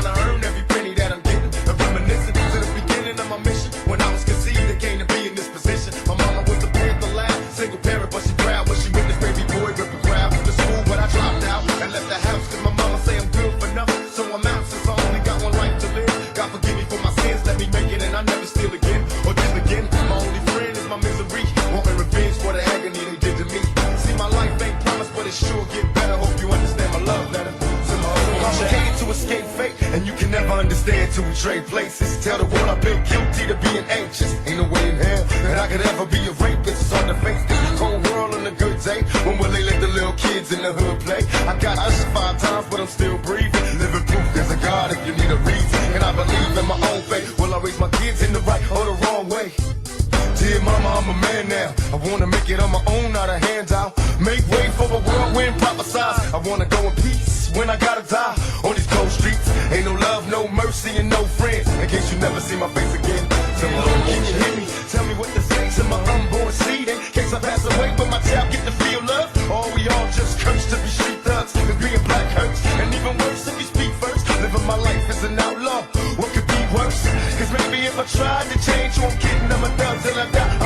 trying to earn every penny that I'm getting. I'm reminiscing to the beginning of my mission. When I was conceived, I came to be in this position. My mama was a Panther lad, single parent, but she proud when she witnessed baby boy rip a crowd from the school. But I dropped out and left the house cause my mama say I'm good for nothing. So I'm out since I only got one life to live. God forgive me for my sins, let me make it and I never steal again or just again. My only friend is my misery, wanting revenge for the agony they did to me. See, my life ain't promised, but it sure get better. Hope you understand my love letter. Complicated to escape fate, and you can never understand till we trade places. Tell the world I've been guilty to being anxious. Ain't no way in hell that I could ever be a rapist. It's hard to face this cold world on a good day. When will they let the little kids in the hood play? I got ushered 5 times, but I'm still breathing. Living proof there's a God if you need a reason. And I believe in my own faith. Will I raise my kids in the right or the wrong way? Dear mama, I'm a man now. I wanna make it on my own, not a handout. Make way for a whirlwind prophesize. I wanna go in peace when I gotta die on these cold streets. Ain't no love, no mercy, and no friends. In case you never see my face again. So Lord, can you hear me? Tell me what to say to my unborn seed. In case I pass away, but my child get to feel love. Or we all just cursed to be street thugs. And being black hurts. And even worse if you speak first. Living my life as an outlaw. What could be worse? Cause maybe if I tried to change who I'm kidding, I'm a thug till I die.